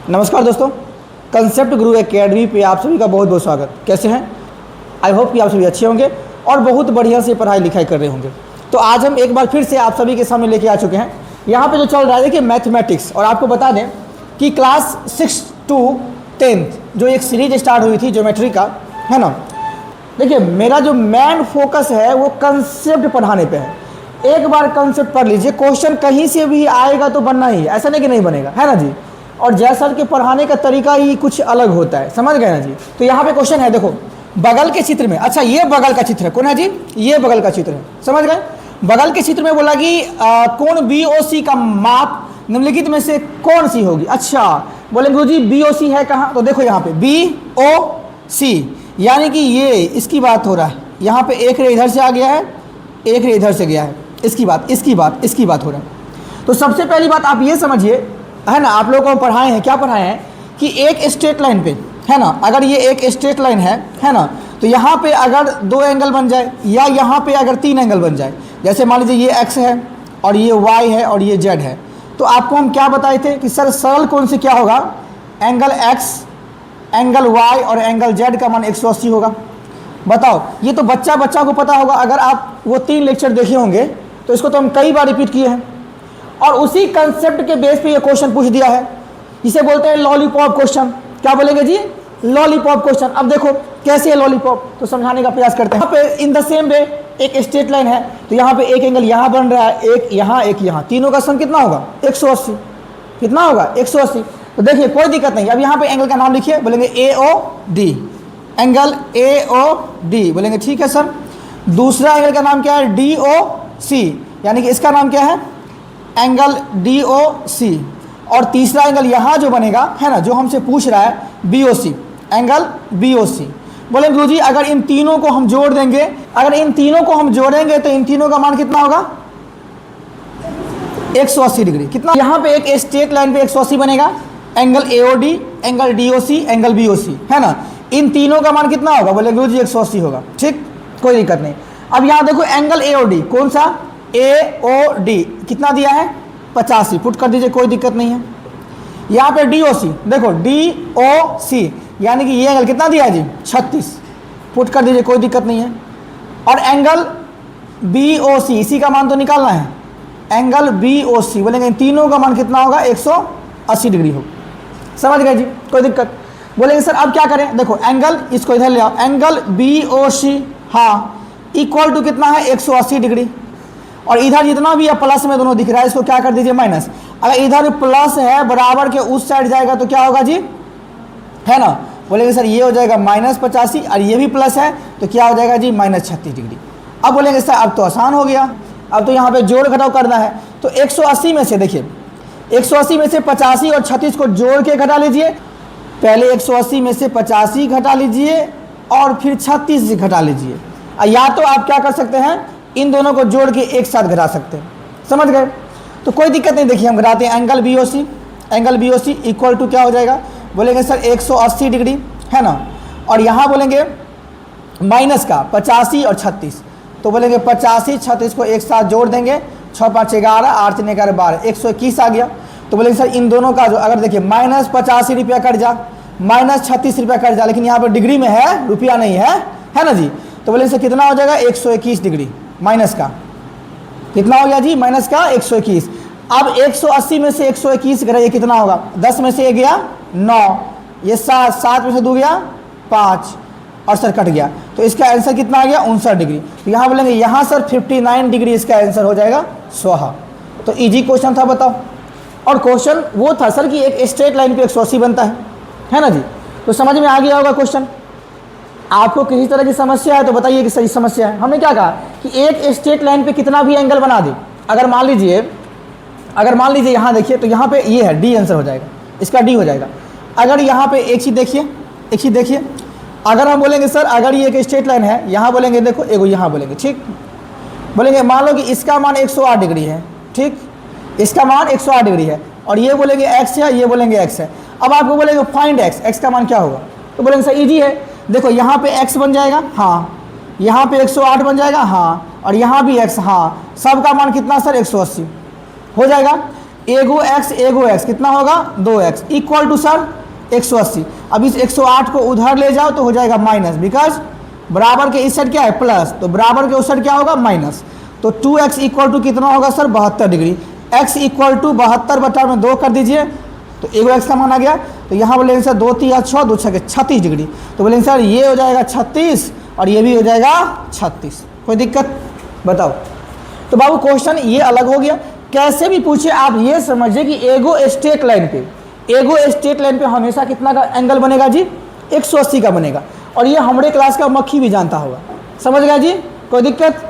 नमस्कार दोस्तों, कंसेप्ट गुरु एकेडमी पे आप सभी का बहुत बहुत स्वागत। कैसे हैं? आई होप कि आप सभी अच्छे होंगे और बहुत बढ़िया से पढ़ाई लिखाई कर रहे होंगे। तो आज हम एक बार फिर से आप सभी के सामने लेके आ चुके हैं। यहाँ पे जो चल रहा है देखिए मैथमेटिक्स, और आपको बता दें कि क्लास 6 to 10th जो एक सीरीज स्टार्ट हुई थी ज्योमेट्री का, है ना। देखिए मेरा जो मेन फोकस है वो कंसेप्ट पढ़ाने पे है। एक बार कंसेप्ट पढ़ लीजिए, क्वेश्चन कहीं से भी आएगा तो बनना ही है, ऐसा नहीं कि नहीं बनेगा, है ना जी। और जय सर के पढ़ाने का तरीका ही कुछ अलग होता है, समझ गए ना जी। तो यहाँ पे क्वेश्चन है, देखो बगल के चित्र में, अच्छा ये बगल का चित्र है, कौन है जी? ये बगल का चित्र है, समझ गए। बगल के चित्र में बोला कि कोण BOC का माप निम्नलिखित में से कौन सी होगी। अच्छा बोले गुरु जी BOC है कहाँ? तो देखो यहाँ पे BOC यानी कि ये इसकी बात हो रहा है। यहाँ पे एक रे इधर से आ गया है, एक रे इधर से गया है, इसकी बात हो रहा है। तो सबसे पहली बात आप ये समझिए, है ना, आप लोगों को पढ़ाए हैं, क्या पढ़ाए हैं कि एक स्ट्रेट लाइन पे, है ना, अगर ये एक स्ट्रेट लाइन है ना, तो यहाँ पे अगर 2 एंगल बन जाए या यहाँ पे अगर 3 एंगल बन जाए, जैसे मान लीजिए ये x है और ये y है और ये z है, तो आपको हम क्या बताए थे कि सर सरल कोण से क्या होगा, एंगल x, एंगल y और एंगल z का मान 180 होगा। बताओ, ये तो बच्चा को पता होगा। अगर आप वो 3 लेक्चर देखे होंगे तो इसको तो हम कई बार रिपीट किए हैं, और उसी कंसेप्ट के बेस पे ये क्वेश्चन पूछ दिया है। इसे बोलते हैं लॉलीपॉप क्वेश्चन। क्या बोलेंगे जी? Lollipop question. अब देखो कैसे है लॉलीपॉप, तो समझाने का प्रयास करते हैं। यहाँ पे इन द सेम वे एक स्ट्रेट लाइन है, तो यहाँ पे एक एंगल यहाँ बन रहा है, एक यहाँ, तीनों का सम कितना होगा? 180। कितना होगा? 180। तो देखिए कोई दिक्कत नहीं। अब यहाँ पे एंगल का नाम लिखिए, बोलेंगे AOD, एंगल AOD बोलेंगे, ठीक है सर। दूसरा एंगल का नाम क्या है? DOC, यानी कि इसका नाम क्या है? Angle DOC। और तीसरा एंगल यहाँ जो बनेगा, है ना, जो हमसे पूछ रहा है BOC, एंगल BOC। बोले गुरुजी अगर इन तीनों को हम जोड़ देंगे, तो इन तीनों का मान कितना होगा? 180 डिग्री। कितना? यहाँ पे एक स्ट्रेट लाइन पे 180 बनेगा, angle AOD, angle DOC, angle BOC, है ना। इन तीनों का मान कितना होगा? बोले गुरुजी 180 होगा, ठीक, कोई दिक्कत नहीं। अब यहाँ देखो एंगल AOD, कौन सा? AOD कितना दिया है? 85, पुट कर दीजिए, कोई दिक्कत नहीं है। यहाँ पे DOC देखो, DOC यानी कि ये एंगल कितना दिया है जी? 36, पुट कर दीजिए, कोई दिक्कत नहीं है। और एंगल BOC, इसी का मान तो निकालना है, एंगल BOC बोलेंगे इन तीनों का मान कितना होगा? 180 डिग्री होगा। समझ गए जी, कोई दिक्कत? बोलेंगे सर अब क्या करें? देखो एंगल, इसको इधर ले आओ, एंगल BOC हाँ इक्वल टू कितना है? 180 डिग्री। और इधर जितना भी है प्लस में दोनों दिख रहा है, इसको क्या कर दीजिए? माइनस। अगर इधर प्लस है बराबर के उस साइड जाएगा तो क्या होगा जी? है ना। बोलेंगे सर ये हो जाएगा -85, और ये भी प्लस है तो क्या हो जाएगा जी? -36 डिग्री। अब बोलेंगे सर अब तो आसान हो गया, अब तो यहाँ पे जोड़ घटाव करना है। तो 180 में से देखिए, 180 में से 85 और 36 को जोड़ के घटा लीजिए। पहले 180 में से 85 घटा लीजिए और फिर 36 से घटा लीजिए। या तो आप क्या कर सकते हैं, इन दोनों को जोड़ के एक साथ घटा सकते हैं। समझ गए? तो कोई दिक्कत नहीं। देखिए हम घटाते हैं एंगल BOC इक्वल टू क्या हो जाएगा? बोलेंगे सर 180 डिग्री, है ना। और यहाँ बोलेंगे माइनस का 85 और 36, तो बोलेंगे 85 36 को एक साथ जोड़ देंगे, 6 5 11, 8 3 11 12, 121 आ गया। तो बोलेंगे सर इन दोनों का जो अगर देखिए -85 रुपया कट जा, -36 रुपया कट जा, लेकिन यहाँ पर डिग्री में है, रुपया नहीं है ना जी। तो बोलेंगे सर कितना हो जाएगा? 121 डिग्री माइनस का कितना हो गया जी? माइनस का 121। अब 180 में से 121 ये कितना होगा? 10 में से 1 गया 9, ये 7 में से 2 गया 5, और सर कट गया, तो इसका आंसर कितना आ गया? 59 डिग्री। तो यहाँ बोलेंगे यहाँ सर 59 डिग्री इसका आंसर हो जाएगा स्वाहा। तो इजी क्वेश्चन था, बताओ। और क्वेश्चन वो था सर कि एक स्ट्रेट लाइन पे 180 बनता है ना जी। तो समझ में आ गया होगा क्वेश्चन। आपको किसी तरह की समस्या है तो बताइए कि सही समस्या है। हमने क्या कहा कि एक स्ट्रेट लाइन पे कितना भी एंगल बना दे, अगर मान लीजिए यहाँ देखिए, तो यहाँ पे ये है D आंसर हो जाएगा, इसका D हो जाएगा। अगर यहाँ पे एक चीज़ देखिए, अगर हम बोलेंगे सर अगर ये एक स्ट्रेट लाइन है, यहाँ बोलेंगे देखो एगो यहाँ बोलेंगे, ठीक, बोलेंगे मान लो कि इसका मान 108 डिग्री है, ठीक, इसका मान 108 डिग्री है, और ये बोलेंगे x है, ये बोलेंगे x है। अब आपको बोलेंगे फाइंड x का मान क्या होगा? तो बोलेंगे सर ईजी है, देखो यहाँ पे x बन जाएगा, हाँ, यहाँ पे 108 बन जाएगा, हाँ, और यहाँ भी x, हाँ, सबका मान कितना सर? 180 हो जाएगा। एगो एक्स कितना होगा 2x इक्वल टू सर 180। अब इस 108 को उधर ले जाओ तो हो जाएगा माइनस, बिकॉज बराबर के इस साइड क्या है प्लस, तो बराबर के उस साइड क्या होगा माइनस। तो 2x इक्वल टू कितना होगा sir 72 degree. x equal to 72 बटा में 2 कर दीजिए तो एगो x का मान आ गया। तो यहाँ बोलेंगे सर 2 3 6 2 6 36 डिग्री। तो बोलेंगे सर ये हो जाएगा 36 और ये भी हो जाएगा 36। कोई दिक्कत बताओ। तो बाबू क्वेश्चन ये अलग हो गया। कैसे भी पूछे आप ये समझिए कि एगो स्ट्रेट लाइन पे हमेशा कितना का एंगल बनेगा जी 180 का बनेगा। और ये हमारे क्लास का मक्खी भी जानता होगा, समझ गया जी, कोई दिक्कत।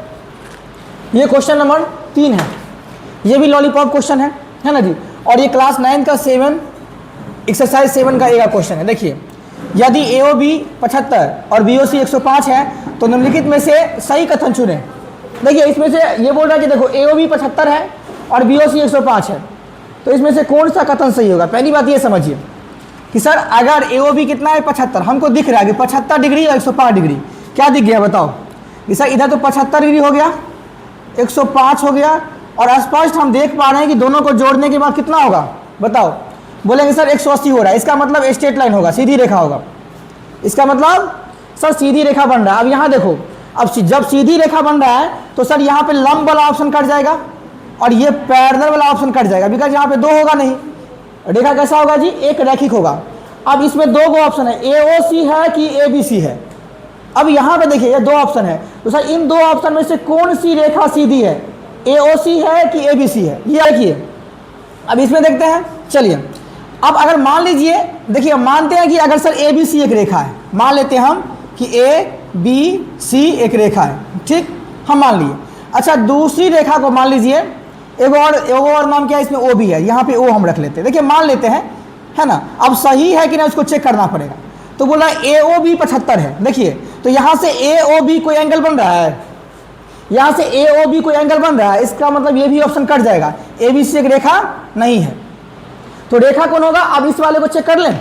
ये क्वेश्चन नंबर 3 है, ये भी लॉलीपॉप क्वेश्चन है ना जी। और ये क्लास 9 का 7 एक्सरसाइज 7 का एक क्वेश्चन है। देखिए यदि AOB 75 और BOC 105 है तो निम्नलिखित में से सही कथन चुने। देखिए इसमें से ये बोल रहा है कि देखो AOB 75 है और BOC 105 है, तो इसमें से कौन सा कथन सही होगा। पहली बात ये समझिए कि सर अगर AOB कितना है 75, हमको दिख रहा है कि 75 डिग्री और 105 डिग्री, क्या दिख गया बताओ कि सर इधर तो 75 डिग्री हो गया, 105 हो गया, और स्पष्ट हम देख पा रहे हैं कि दोनों को जोड़ने के बाद कितना होगा बताओ। बोलेंगे सर 180 हो रहा है, इसका मतलब स्ट्रेट लाइन होगा, सीधी रेखा होगा। इसका मतलब सर सीधी रेखा बन रहा है। अब यहाँ देखो, अब जब सीधी रेखा बन रहा है तो सर यहाँ पे लंब वाला ऑप्शन कट जाएगा और ये पैरेलल वाला ऑप्शन कट जाएगा, बिकॉज यहाँ पे 2 होगा नहीं। रेखा कैसा होगा जी, एक रैखिक होगा। अब इसमें 2 गो ऑप्शन है, AOC है कि ABC है। अब यहाँ पे देखिए ये 2 ऑप्शन है, तो सर इन 2 ऑप्शन में से कौन सी रेखा सीधी है, AOC है कि ABC है, ये देखिए। अब इसमें देखते हैं, चलिए। अब अगर मान लीजिए, देखिए मानते हैं कि अगर सर ABC एक रेखा है, मान लेते हैं हम कि ABC एक रेखा है, ठीक, हम मान लिए। अच्छा दूसरी रेखा को मान लीजिए, एगो और नाम क्या है इसमें OB है, यहाँ पे O हम रख लेते हैं। देखिए मान लेते हैं, है ना। अब सही है कि ना उसको चेक करना पड़ेगा। तो बोला AOB 75 है, देखिए तो यहाँ से AOB कोई एंगल बन रहा है, यहाँ से AOB कोई एंगल बन रहा है, इसका मतलब ये भी ऑप्शन कट जाएगा, ABC एक रेखा नहीं है। तो रेखा कौन होगा, अब इस वाले को चेक कर लें,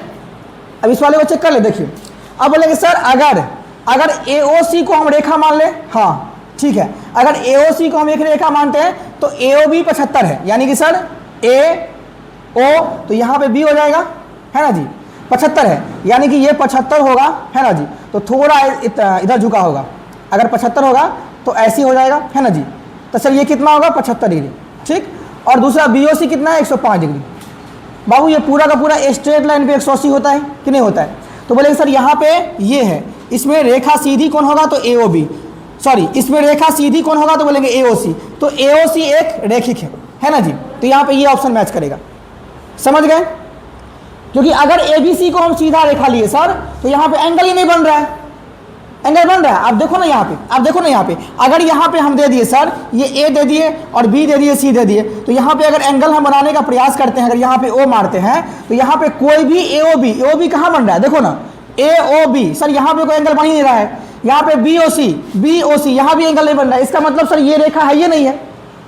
अब इस वाले को चेक कर ले। देखिए अब बोलेंगे सर अगर AOC को हम रेखा मान ले, हाँ ठीक है, अगर AOC को हम एक रेखा मानते हैं तो AOB 75 है, यानी कि सर AO तो यहाँ पे B हो जाएगा, है ना जी, 75 है, यानी कि ये 75 होगा, है ना जी। तो थोड़ा इधर झुका होगा, अगर 75 होगा तो ऐसी हो जाएगा, है ना जी। तो सर ये कितना होगा 75 डिग्री, ठीक। और दूसरा BOC कितना है 105 डिग्री। बाबू ये पूरा का पूरा स्ट्रेट लाइन पे 180 होता है कि नहीं होता है। तो बोलेंगे सर यहाँ पे ये है, इसमें रेखा सीधी कौन होगा तो AOB, सॉरी इसमें रेखा सीधी कौन होगा तो बोलेंगे AOC। तो AOC एक रेखिक है ना जी। तो यहाँ पे ये ऑप्शन मैच करेगा, समझ गए। क्योंकि अगर ABC को हम सीधा रेखा लिए सर तो यहाँ पे एंगल ही नहीं बन रहा है, एंगल बन रहा है। आप देखो ना यहाँ पे, आप देखो ना यहाँ पे, अगर यहाँ पे हम दे दिए सर ये A दे दिए और B दे दिए, C दे दिए, तो यहाँ पे अगर एंगल हम बनाने का प्रयास करते हैं, अगर यहाँ पे O मारते हैं तो यहाँ पे कोई भी AOB कहाँ बन रहा है, देखो ना AOB, सर यहाँ पे कोई एंगल बन ही नहीं रहा है। यहाँ पे BOC यहाँ भी एंगल नहीं बन रहा है। इसका मतलब सर ये रेखा है ये नहीं है,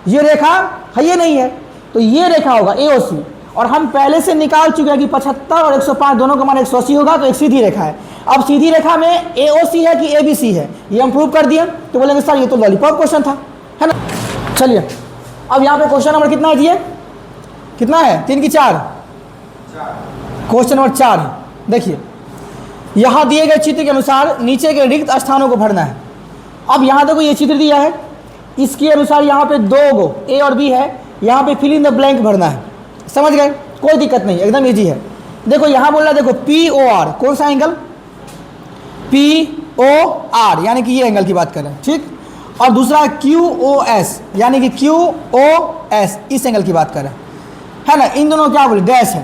ये रेखा है ये नहीं है, तो ये रेखा होगा AOC। और हम पहले से निकाल चुके हैं कि 75 और 105 दोनों का मान 180 होगा, तो एक सीधी रेखा है। अब सीधी रेखा में AOC है कि ABC है, ये हम प्रूव कर दिए। तो बोलेंगे सर ये तो लॉलीपॉप क्वेश्चन था, है ना। चलिए अब यहाँ पे क्वेश्चन नंबर कितना है जी, कितना है 3 की 4, क्वेश्चन नंबर 4 है। देखिए यहाँ दिए गए चित्र के अनुसार नीचे के रिक्त स्थानों को भरना है। अब यहाँ देखो ये चित्र दिया है, इसके अनुसार यहाँ पे 2 गो A और B है, यहाँ पे फिल इन द ब्लैंक भरना है, समझ गए, कोई दिक्कत नहीं, एकदम इजी है। देखो यहाँ बोल रहा है, देखो POR कौन सा एंगल, POR यानी कि ये एंगल की बात कर रहे हैं, ठीक। और दूसरा QOS यानी कि QOS इस एंगल की बात कर रहे हैं, है ना। इन दोनों क्या बोले डैश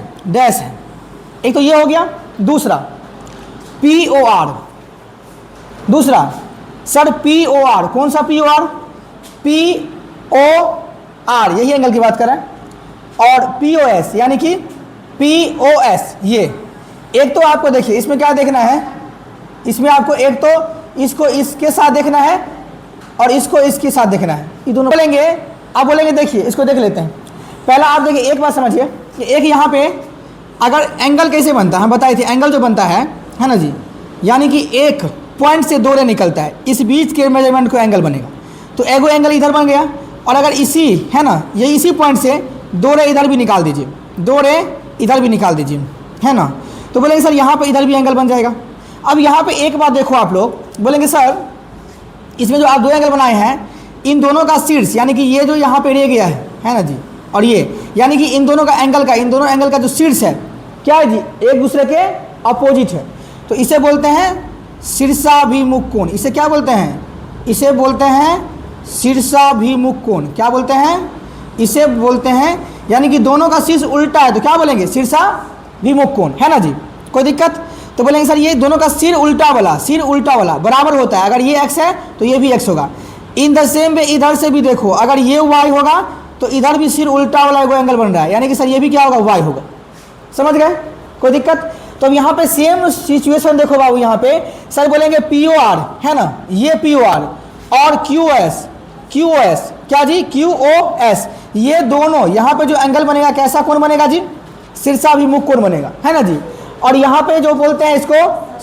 है, एक तो ये हो गया। दूसरा POR, दूसरा सर POR कौन सा POR यही एंगल की बात कर रहे हैं। और POS यानी कि POS ये एक तो आपको देखिए इसमें क्या देखना है, इसमें आपको एक तो इसको इसके साथ देखना है और इसको इसके साथ देखना है, ये दोनों बोलेंगे। आप बोलेंगे देखिए इसको देख लेते हैं। पहला आप देखिए एक बात समझिए कि एक यहाँ पे अगर एंगल कैसे बनता है, हम बताए थे एंगल जो बनता है ना जी, यानी कि एक पॉइंट से 2 रे निकलता है, इस बीच के मेजरमेंट को एंगल बनेगा। तो एगो एंगल इधर बन गया, और अगर इसी है ना ये इसी पॉइंट से 2 रे इधर भी निकाल दीजिए, 2 रे इधर भी निकाल दीजिए, है ना। तो बोलेंगे सर यहाँ पे इधर भी एंगल बन जाएगा। अब यहाँ पे एक बात देखो आप लोग, बोलेंगे सर इसमें जो आप 2 एंगल बनाए हैं, इन दोनों का शीर्ष यानी कि ये जो यहाँ पे रह गया है ना जी, और ये यानी कि इन दोनों एंगल का जो शीर्ष है क्या है जी, एक दूसरे के अपोजिट है। तो इसे बोलते हैं शीर्षाभिमुख कोण। इसे क्या बोलते हैं? इसे बोलते हैं शीर्षाभिमुख कोण। क्या बोलते हैं? इसे बोलते हैं, यानी कि दोनों का शीर्ष उल्टा है तो क्या बोलेंगे? शीर्षाभिमुख कोण, है ना जी। कोई दिक्कत? तो बोलेंगे सर ये दोनों का सिर उल्टा वाला बराबर होता है। अगर ये x है तो ये भी x होगा। इन द सेम वे इधर से भी देखो, अगर ये y होगा तो इधर भी सिर उल्टा वाला एगो एंगल बन रहा है, यानी कि सर ये भी क्या होगा? y होगा। समझ गए? कोई दिक्कत? तो अब यहाँ पे सेम सिचुएशन देखो बाबू, यहाँ पे सर बोलेंगे POR, है ना, ये POR और QS क्या जी? QOS, ये दोनों यहाँ पे जो एंगल बनेगा कैसा कोण बनेगा जी? शीर्षाभिमुख कोण बनेगा, है ना जी। और यहाँ पे जो बोलते हैं इसको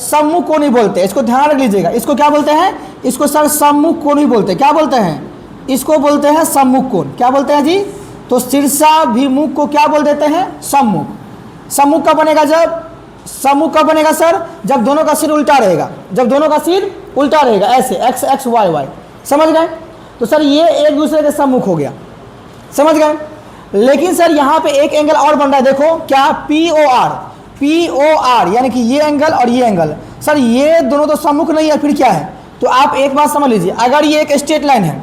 सम्मुख कोण ही बोलते हैं, इसको ध्यान रख लीजिएगा। इसको क्या बोलते हैं? इसको सर सम्मुख कोण ही बोलते हैं। क्या बोलते हैं? इसको बोलते हैं सम्मुख कोण। क्या बोलते हैं जी? तो शीर्षाभिमुख को क्या बोल देते हैं? सम्मुख। सम्मुख कब बनेगा? सम्मुख कब बनेगा सर? जब दोनों का सिर उल्टा रहेगा, ऐसे x x y y। समझ गए? तो सर ये एक दूसरे के सम्मुख हो गया। समझ गए? लेकिन सर यहाँ पे एक एंगल और बन रहा है, देखो क्या? POR, यानी कि ये एंगल और ये एंगल। सर ये दोनों तो सम्मुख नहीं है, फिर क्या है? तो आप एक बात समझ लीजिए, अगर ये एक स्ट्रेट लाइन है,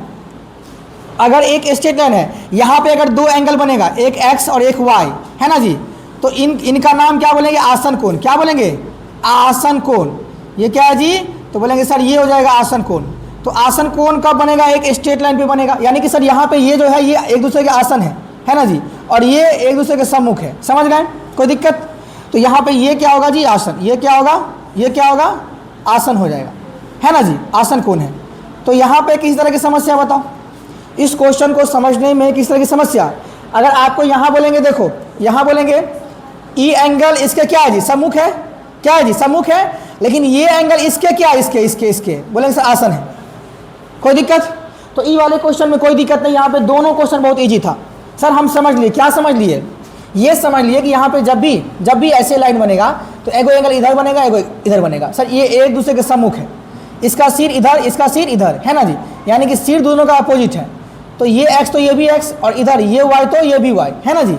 यहाँ पे अगर 2 एंगल बनेगा, एक x और एक y, है ना जी, तो इनका नाम क्या बोलेंगे? आसन कोण। क्या बोलेंगे? आसन कोण। ये क्या है जी? तो बोलेंगे सर ये हो जाएगा आसन कोण। तो आसन कोण कब बनेगा? एक स्ट्रेट लाइन पे बनेगा, यानी कि सर यहाँ पे ये जो है ये एक दूसरे के आसन है ना जी, और ये एक दूसरे के सम्मुख है। समझ गए? कोई दिक्कत? तो यहाँ पे ये क्या होगा जी? आसन। ये क्या होगा? आसन हो जाएगा, है ना जी, आसन कोण है। तो यहाँ पे किस तरह की समस्या बताओ? इस क्वेश्चन को समझने में किस तरह की समस्या? अगर आपको यहाँ बोलेंगे, देखो यहाँ बोलेंगे ई एंगल इसके क्या है जी? सम्मुख है। क्या है जी? सम्मुख है। लेकिन ये एंगल इसके क्या है? इसके बोलेंगे सर आसन है। कोई दिक्कत? तो ई वाले क्वेश्चन में कोई दिक्कत नहीं, यहाँ पे दोनों क्वेश्चन बहुत ईजी था। सर हम समझ लिए, क्या समझ लिए? ये समझ लिए कि यहाँ पे जब भी ऐसे लाइन बनेगा तो एगो एंगल इधर बनेगा, एगो इधर बनेगा। सर ये एक दूसरे के सम्मुख है, इसका सिर इधर, इसका सिर इधर, है ना जी, यानी कि सिर दोनों का अपोजिट है। तो ये x तो ये भी x, और इधर ये y तो ये भी y, है ना जी।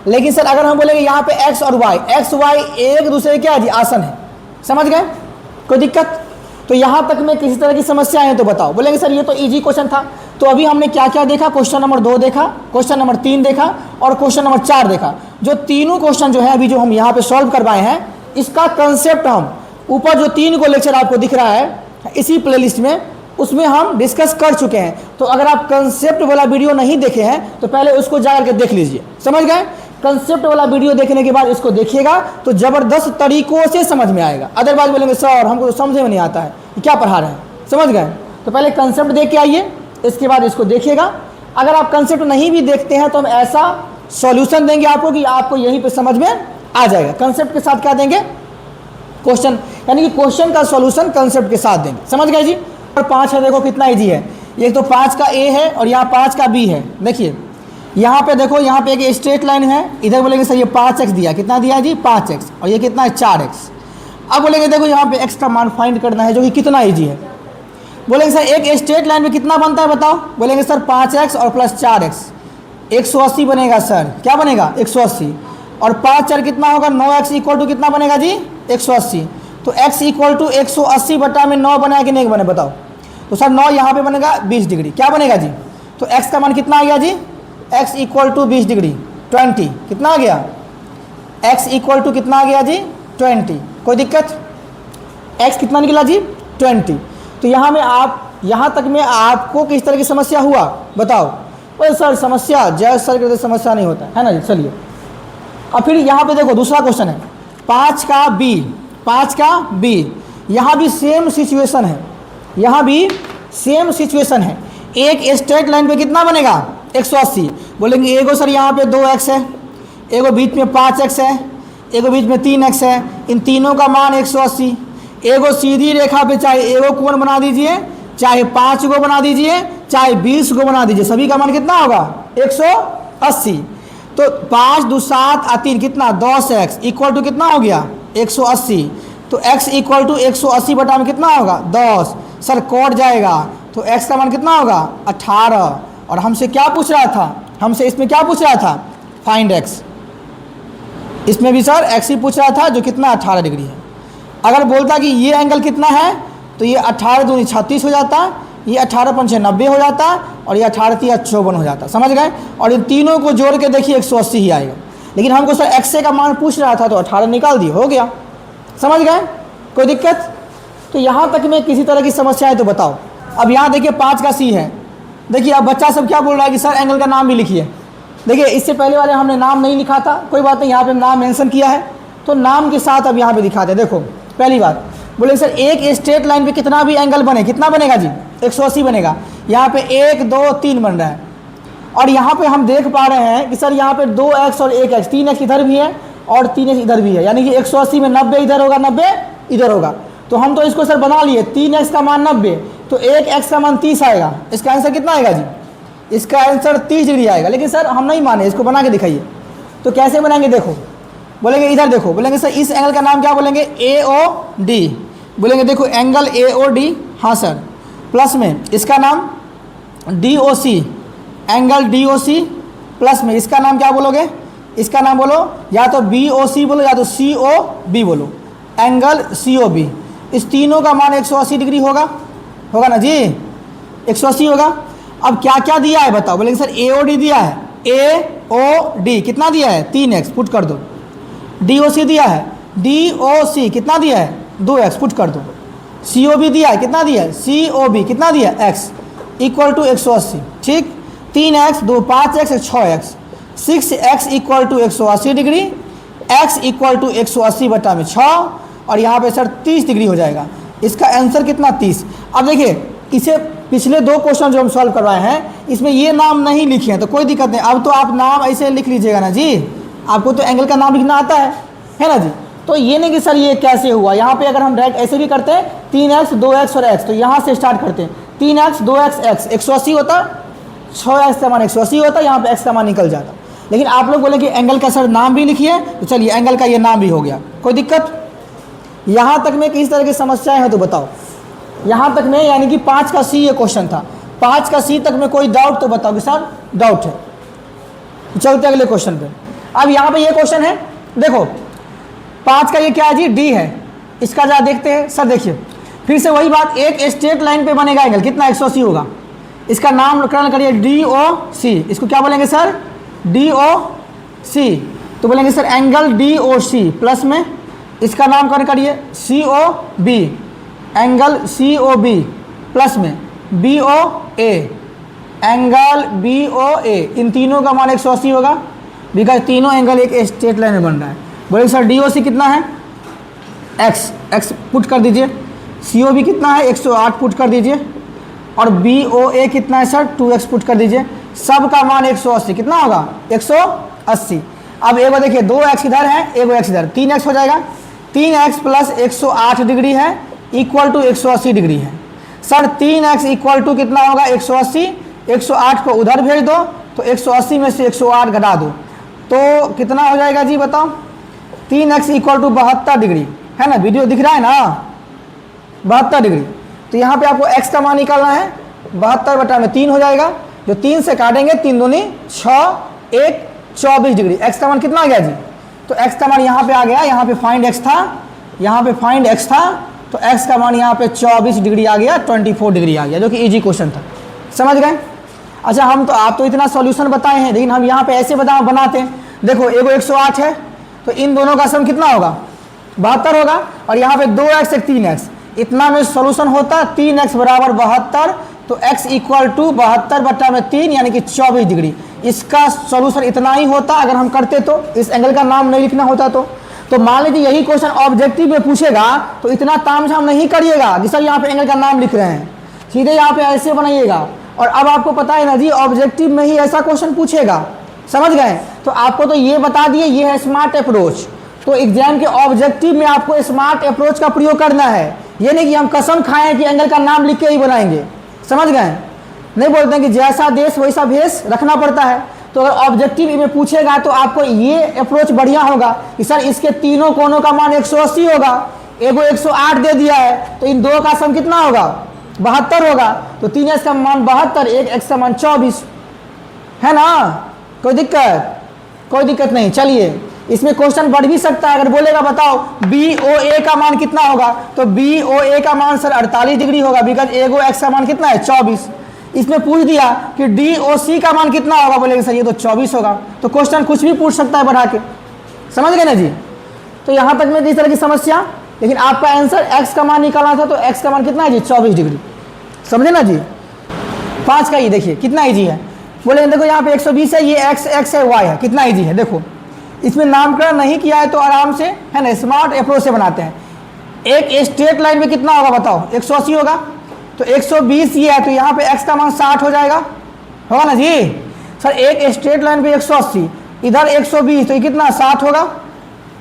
लेकिन सर अगर हम बोलेंगे यहाँ पे x और y, x y एक दूसरे क्या है जी? आसन है। समझ गए? कोई दिक्कत? तो यहाँ तक में किसी तरह की समस्या है तो बताओ। बोलेंगे सर ये तो इजी क्वेश्चन था। तो अभी हमने क्या क्या देखा? क्वेश्चन नंबर 2 देखा, क्वेश्चन नंबर 3 देखा और क्वेश्चन नंबर 4 देखा। जो तीनों क्वेश्चन जो है अभी जो हम यहाँ पे सॉल्व करवाए हैं, इसका कंसेप्ट हम ऊपर जो 3 को लेक्चर आपको दिख रहा है इसी प्लेलिस्ट में, उसमें हम डिस्कस कर चुके हैं। तो अगर आप कंसेप्ट वाला वीडियो नहीं देखे हैं तो पहले उसको जा करके देख लीजिए। समझ गए? कंसेप्ट वाला वीडियो देखने के बाद इसको देखिएगा तो ज़बरदस्त तरीकों से समझ में आएगा। अदरवाइज बोलेंगे सर हमको तो समझ में नहीं आता है कि क्या पढ़ा रहे हैं। समझ गए? तो पहले कंसेप्ट देख के आइए, इसके बाद इसको देखिएगा। अगर आप कंसेप्ट नहीं भी देखते हैं तो हम ऐसा सॉल्यूशन देंगे आपको कि आपको यहीं पे समझ में आ जाएगा। कंसेप्ट के साथ क्या देंगे? क्वेश्चन, यानी कि क्वेश्चन का सॉल्यूशन कंसेप्ट के साथ देंगे। समझ गए जी? और 5 है, देखो कितना इजी है। ये तो 5 का A है और यहाँ 5 का B है। देखिए यहाँ पे देखो, यहाँ पे एक स्ट्रेट लाइन है, इधर बोलेंगे सर ये 5x दिया, कितना दिया जी? 5x, और ये कितना है? 4x। अब बोलेंगे देखो यहाँ पे x का मान फाइंड करना है, जो कि कितना ईजी है। बोलेंगे सर एक स्ट्रेट लाइन में कितना बनता है बताओ? बोलेंगे सर 5x और प्लस 4x 180 बनेगा। सर क्या बनेगा? 180। और 5 4 कितना होगा? 9x इक्वल टू कितना बनेगा जी? 180। तो x इक्वल टू 180 बटा में 9 बना कि नहीं बने बताओ? तो सर 9 यहाँ पे बनेगा 20 डिग्री। क्या बनेगा जी? तो x का मान कितना आ गया जी? x equal to 20 degree 20। कितना आ गया? x इक्वल टू कितना आ गया जी? 20। कोई दिक्कत? x कितना निकला जी? 20। तो यहाँ तक में आपको किस तरह की समस्या हुआ बताओ? बोले सर समस्या जय सर कहते समस्या नहीं होता है ना जी। चलिए अब फिर यहाँ पे देखो दूसरा क्वेश्चन है 5 का B। यहाँ भी सेम सिचुएशन है, यहाँ भी सेम सिचुएशन है। एक स्ट्रेट लाइन पे कितना बनेगा? 180। बोलेंगे एगो सर यहाँ पे 2x है, एगो बीच में 5x है, एगो बीच में 3x है, इन तीनों का मान 180। एगो सीधी रेखा पे चाहे एगो कोण बना दीजिए, चाहे 5 गो बना दीजिए, चाहे 20 गो बना दीजिए, सभी का मान कितना होगा? 180। तो 5 2 7 और 3 कितना 10x इक्वल टू कितना हो गया 180। तो x इक्वल टू 180 बटा में कितना होगा 10। सर कट जाएगा तो x का मान कितना होगा 18। और हमसे क्या पूछ रहा था, हमसे इसमें क्या पूछ रहा था, फाइंड x। इसमें भी सर x ही पूछ रहा था जो कितना 18 डिग्री है। अगर बोलता कि ये एंगल कितना है तो ये 18 दूनी 36 हो जाता, ये 18 पंचे 90 हो जाता और ये 18 3 54 हो जाता। समझ गए। और इन तीनों को जोड़ के देखिए 180 ही आएगा। लेकिन हमको सर x का मान पूछ रहा था तो 18 निकाल दिए, हो गया। समझ गए, कोई दिक्कत। तो यहाँ तक में किसी तरह की समस्या है तो बताओ। अब यहाँ देखिए 5 का c है। देखिए अब बच्चा सब क्या बोल रहा है कि सर एंगल का नाम भी लिखिए। देखिए इससे पहले वाले हमने नाम नहीं लिखा था, कोई बात नहीं, यहाँ पे नाम मेंशन किया है तो नाम के साथ अब यहाँ पे दिखाते हैं। देखो पहली बात बोले सर एक स्ट्रेट लाइन पे कितना भी एंगल बने, कितना बनेगा जी 180 बनेगा। यहाँ पे 1 2 3 बन रहा है और यहाँ पे हम देख पा रहे हैं कि सर यहाँ पे 2x और 1x, 3x इधर भी है और 3x इधर भी है, यानी कि 180 में 90 इधर होगा 90 इधर होगा। तो हम तो इसको सर बना लिए, 3x का मान 90 तो 1x का मान 30 आएगा। इसका आंसर कितना आएगा जी, इसका आंसर 30 डिग्री आएगा। लेकिन सर हम नहीं माने, इसको बना के दिखाइए। तो कैसे बनाएंगे, देखो बोलेंगे इधर देखो, बोलेंगे सर इस एंगल का नाम क्या बोलेंगे AOD, बोलेंगे देखो एंगल AOD, हाँ सर, प्लस में इसका नाम DOC, एंगल DOC, प्लस में इसका नाम क्या बोलोगे, इसका नाम बोलो या तो BOC बोलो या तो COB बोलो, एंगल COB। इस तीनों का मान 180 डिग्री होगा, होगा ना जी, 180 होगा। अब क्या क्या दिया है बताओ, बोलेंगे सर AOD दिया है, AOD कितना दिया है 3x, पुट कर दो। DOC दिया है, DOC कितना दिया है 2x, पुट कर दो। COB दिया है, कितना दिया है COB कितना दिया है x, इक्वल टू 180। ठीक, 3x 2 5x 6x, 6x equal to 180 degree, x equal to 180 बटा में 6 और यहाँ पे सर 30 डिग्री हो जाएगा। इसका आंसर कितना 30। अब देखिए इसे पिछले 2 क्वेश्चन जो हम सॉल्व करवाए हैं इसमें ये नाम नहीं लिखे हैं तो कोई दिक्कत नहीं। अब तो आप नाम ऐसे लिख लीजिएगा ना जी, आपको तो एंगल का नाम लिखना आता है ना जी। तो ये नहीं कि सर ये कैसे हुआ, यहाँ पे अगर हम डायरेक्ट ऐसे भी करते हैं 3x 2x और x, तो यहाँ से स्टार्ट करते हैं 3x 2x x 180 होता, 6x का मान 180 होता, यहाँ पे x का मान निकल जाता। लेकिन आप लोग बोले कि एंगल का सर नाम भी लिखिए, तो चलिए एंगल का ये नाम भी हो गया, कोई दिक्कत। यहाँ तक में किस तरह की समस्याएं हैं तो बताओ। यहाँ तक में यानी कि 5 का C ये क्वेश्चन था, 5 का C तक में कोई डाउट तो बताओ कि सर डाउट है। चलते अगले क्वेश्चन पे। अब यहाँ पे ये क्वेश्चन है, देखो 5 का ये क्या है जी D है, इसका जरा देखते हैं। सर देखिए फिर से वही बात, एक स्ट्रेट लाइन पे बनेगा एंगल कितना 180 होगा। इसका नाम करिए DOC, इसको क्या बोलेंगे सर DOC, तो बोलेंगे सर एंगल DOC, प्लस में इसका नाम करिए COB, एंगल COB, प्लस में BOA, एंगल BOA। इन तीनों का मान 180 होगा बिकॉज तीनों एंगल एक स्ट्रेट लाइन में बन रहा है। बोले सर DOC कितना है x पुट कर दीजिए, COB कितना है 108 पुट कर दीजिए और BOA कितना है सर 2x पुट कर दीजिए। सब का मान 180 कितना होगा 180। अब एक बार देखिए 2x इधर है, एक x इधर, 3x हो जाएगा। 3x प्लस 108 डिग्री है इक्वल टू 180 डिग्री है। सर 3x इक्वल टू कितना होगा 180, 108 को उधर भेज दो तो 180 में से 108 घटा दो तो कितना हो जाएगा जी बताओ। 3x इक्वल टू 72 डिग्री है ना, वीडियो दिख रहा है ना 72 डिग्री। तो यहाँ पे आपको x का मान निकालना है, 72 बटा में 3 हो जाएगा, जो 3 से काटेंगे 3 दूनी 6 1 24 डिग्री। x का मान कितना आ गया जी, तो x का मान यहाँ पे आ गया, यहाँ पे फाइंड x था, यहाँ पे फाइंड x था, तो x का मान यहाँ पे 24 डिग्री आ गया, 24 डिग्री आ गया, जो कि इजी क्वेश्चन था। समझ गए। अच्छा हम तो आप तो इतना सॉल्यूशन बताए हैं, लेकिन हम यहाँ पे ऐसे बनाते हैं। देखो एगो 108 है तो इन दोनों का सम कितना होगा 72 होगा और यहाँ पे 2x एक 3x, इतना में सॉल्यूशन होता 3x बराबर 72, तो x इक्वल टू 72 बटा में 3 यानी कि 24 डिग्री। इसका सॉल्यूशन इतना ही होता अगर हम करते तो, इस एंगल का नाम नहीं लिखना होता तो मान लीजिए यही क्वेश्चन ऑब्जेक्टिव में पूछेगा तो इतना तामझाम नहीं करिएगा कि सर यहाँ पे एंगल का नाम लिख रहे हैं, सीधे यहाँ पे ऐसे बनाइएगा। और अब आपको पता है ना जी ऑब्जेक्टिव में ही ऐसा क्वेश्चन पूछेगा, समझ गए। तो आपको तो ये बता दिए ये है स्मार्ट अप्रोच, तो एग्जाम के ऑब्जेक्टिव में आपको स्मार्ट अप्रोच का प्रयोग करना है। ये नहीं कि हम कसम खाएं कि एंगल का नाम लिख के ही बनाएंगे, समझ गए। नहीं बोलते हैं कि जैसा देश वैसा भेष रखना पड़ता है। तो अगर ऑब्जेक्टिव में पूछेगा तो आपको ये अप्रोच बढ़िया होगा कि सर इसके तीनों कोनों का मान 180 होगा, एगो 108 दे दिया है, तो इन दो का सम कितना होगा 72 होगा, तो 3x का मान 72, 1x का मान 24, है ना। कोई दिक्कत नहीं। चलिए इसमें क्वेश्चन बढ़ भी सकता है, अगर बोलेगा बताओ BOA का मान कितना होगा, तो BOA का मान सर 48 डिग्री होगा, बिकॉज एगो x का मान कितना है 24। इसमें पूछ दिया कि DOC का मान कितना होगा, बोलेंगे सर ये तो 24 होगा। तो क्वेश्चन कुछ भी पूछ सकता है बढ़ा के, समझ गए ना जी। तो यहाँ तक में इस तरह की समस्या, लेकिन आपका आंसर x का मान निकालना था, तो x का मान कितना है जी 24 डिग्री, समझे ना जी। 5 का ये देखिए कितना ईजी है, बोले देखो यहाँ पे 120 है, ये x है, y है, कितना ईजी है। देखो इसमें नामकरण नहीं किया है तो आराम से, है ना, स्मार्ट अप्रोच से बनाते हैं। एक स्ट्रेट लाइन में कितना होगा बताओ 180 होगा, तो 120 ये है, तो यहाँ पे x का मान 60 हो जाएगा, होगा ना जी। सर एक स्ट्रेट लाइन पे 180, इधर 120, तो ये कितना 60 होगा,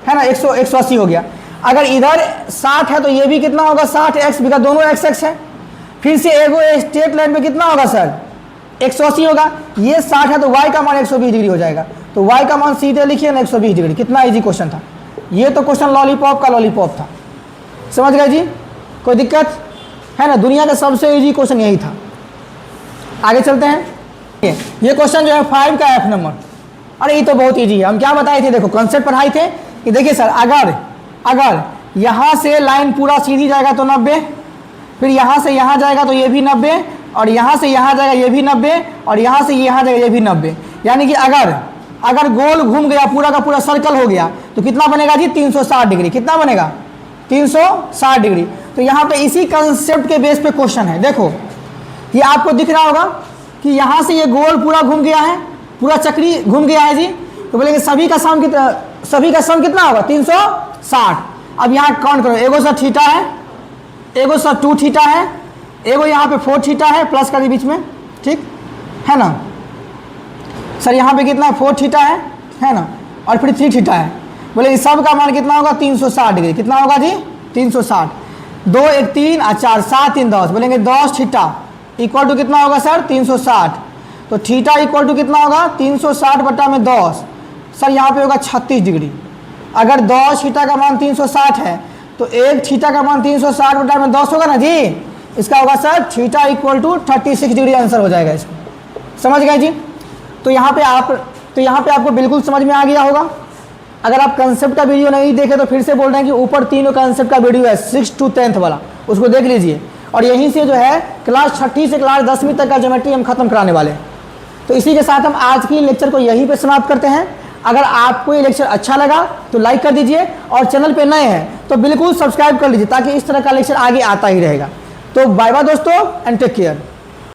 है ना, 180 हो गया। अगर इधर 60 है तो ये भी कितना होगा 60x, बिकॉज दोनों x है। फिर से एगो स्ट्रेट लाइन पे कितना होगा सर 180 होगा, ये 60 है तो y का मान 120 डिग्री हो जाएगा, तो y का मान सीधे लिखिए ना 120 डिग्री। कितना इजी क्वेश्चन था ये, तो क्वेश्चन लॉलीपॉप का लॉलीपॉप था, समझ गए जी। कोई दिक्कत है ना, दुनिया का सबसे इजी क्वेश्चन यही था। आगे चलते हैं, ये क्वेश्चन जो है 5 का F नंबर। अरे ये तो बहुत इजी है, हम क्या बताए थे, देखो कॉन्सेप्ट पढ़ाए थे कि देखिए सर अगर यहाँ से लाइन पूरा सीधी जाएगा तो 90, फिर यहाँ से यहाँ जाएगा तो ये भी 90, और यहाँ से यहाँ जाएगा ये भी 90, और यहाँ से यहाँ जाएगा ये भी 90, यानी कि अगर गोल घूम गया पूरा का पूरा सर्कल हो गया तो कितना बनेगा जी 360 डिग्री। कितना बनेगा 360 डिग्री। तो यहाँ पे इसी कंसेप्ट के बेस पे क्वेश्चन है। देखो ये आपको दिख रहा होगा कि यहाँ से ये गोल पूरा घूम गया है, पूरा चक्री घूम गया है जी, तो बोलेंगे सभी का सम कितना होगा 360। अब यहाँ काउंट करो, एगो सर थीटा है, एगो सर 2 थीटा है, एगो यहाँ पे 4 थीटा है, प्लस का बीच में, ठीक है ना सर। यहाँ पे कितना 4 थीटा है ना, और फिर 3 थीटा है। बोले सब का मान कितना होगा 360 डिग्री। कितना होगा जी 360, 2 1 3 और 4 7 3 10, बोलेंगे 10 थीटा इक्वल टू कितना होगा सर 360। तो थीटा इक्वल टू कितना होगा 360 बटा में 10, सर यहाँ पे होगा 36 डिग्री। अगर 10 थीटा का मान 360 है तो 1 थीटा का मान 360 बटा में 10 होगा ना जी, इसका होगा sir theta equal to 36 degree answer हो जाएगा इसको, समझ गए जी। तो यहाँ पे आपको बिल्कुल समझ में आ गया होगा। अगर आप कंसेप्ट का वीडियो नहीं देखे तो फिर से बोल रहे हैं कि ऊपर तीनों कंसेप्ट का वीडियो है 6 to 10th वाला, उसको देख लीजिए। और यहीं से जो है क्लास 6ठी से क्लास 10वीं तक का ज्योमेट्री हम खत्म कराने वाले हैं। तो इसी के साथ हम आज की लेक्चर को यहीं पे समाप्त करते हैं। अगर आपको ये लेक्चर अच्छा लगा तो लाइक कर दीजिए, और चैनल पे नए हैं तो बिल्कुल सब्सक्राइब कर लीजिए, ताकि इस तरह का लेक्चर आगे आता ही रहेगा। तो बाय बाय दोस्तों, एंड टेक केयर।